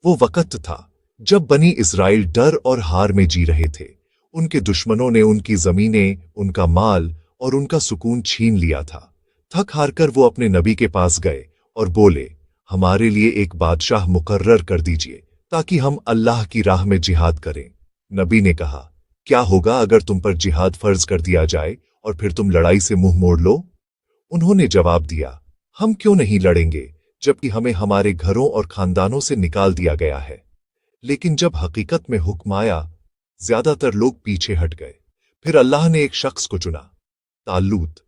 वो वक्त था जब बनी इस्राइल डर और हार में जी रहे थे। उनके दुश्मनों ने उनकी जमीनें, उनका माल और उनका सुकून छीन लिया था। थक हार कर वो अपने नबी के पास गए और बोले, हमारे लिए एक बादशाह मुकर्रर कर दीजिए ताकि हम अल्लाह की राह में जिहाद करें। नबी ने कहा, क्या होगा अगर तुम पर जिहाद फर्ज कर दिया जाए और फिर तुम लड़ाई से मुंह मोड़ लो? उन्होंने जवाब दिया, हम क्यों नहीं लड़ेंगे जबकि हमें हमारे घरों और खानदानों से निकाल दिया गया है। लेकिन जब हकीकत में हुक्म आया, ज्यादातर लोग पीछे हट गए। फिर अल्लाह ने एक शख्स को चुना, तालूत।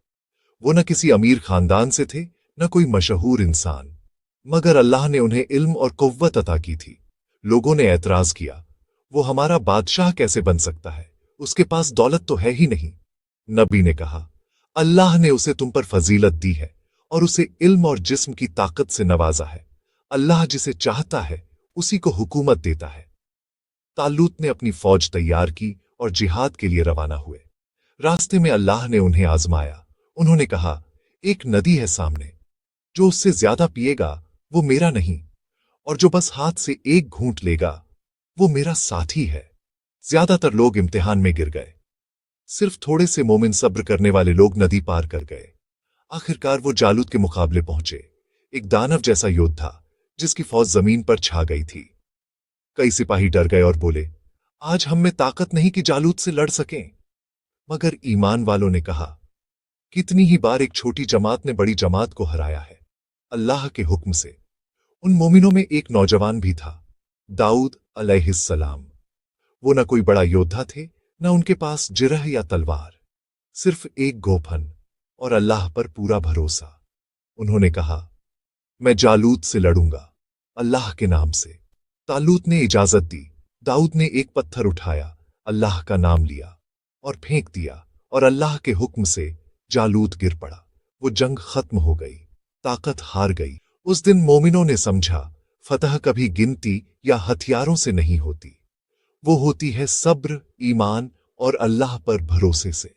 वो न किसी अमीर खानदान से थे, न कोई मशहूर इंसान, मगर अल्लाह ने उन्हें इल्म और कुव्वत अता की थी। लोगों ने एतराज किया, वो हमारा बादशाह कैसे बन सकता है? उसके पास दौलत तो है ही नहीं। नबी ने कहा, अल्लाह ने उसे तुम पर फजीलत दी है और उसे इल्म और जिस्म की ताकत से नवाजा है। अल्लाह जिसे चाहता है उसी को हुकूमत देता है। तालूत ने अपनी फौज तैयार की और जिहाद के लिए रवाना हुए। रास्ते में अल्लाह ने उन्हें आजमाया। उन्होंने कहा, एक नदी है सामने, जो उससे ज्यादा पिएगा वो मेरा नहीं, और जो बस हाथ से एक घूंट लेगा वो मेरा साथी है। ज्यादातर लोग इम्तिहान में गिर गए। सिर्फ थोड़े से मोमिन सब्र करने वाले लोग नदी पार कर गए। आखिरकार वो जालूत के मुकाबले पहुंचे, एक दानव जैसा योद्धा जिसकी फौज जमीन पर छा गई थी। कई सिपाही डर गए और बोले, आज हम में ताकत नहीं कि जालूत से लड़ सकें। मगर ईमान वालों ने कहा, कितनी ही बार एक छोटी जमात ने बड़ी जमात को हराया है, अल्लाह के हुक्म से। उन मोमिनों में एक नौजवान भी था, दाऊद अलैहिस्सलाम। वो न कोई बड़ा योद्धा थे, न उनके पास जिरह या तलवार, सिर्फ एक गोफन और अल्लाह पर पूरा भरोसा। उन्होंने कहा, मैं जालूत से लड़ूंगा, अल्लाह के नाम से। तालूत ने इजाजत दी। दाऊद ने एक पत्थर उठाया, अल्लाह का नाम लिया और फेंक दिया, और अल्लाह के हुक्म से जालूत गिर पड़ा। वो जंग खत्म हो गई, ताकत हार गई। उस दिन मोमिनों ने समझा, फतह कभी गिनती या हथियारों से नहीं होती, वो होती है सब्र, ईमान और अल्लाह पर भरोसे से।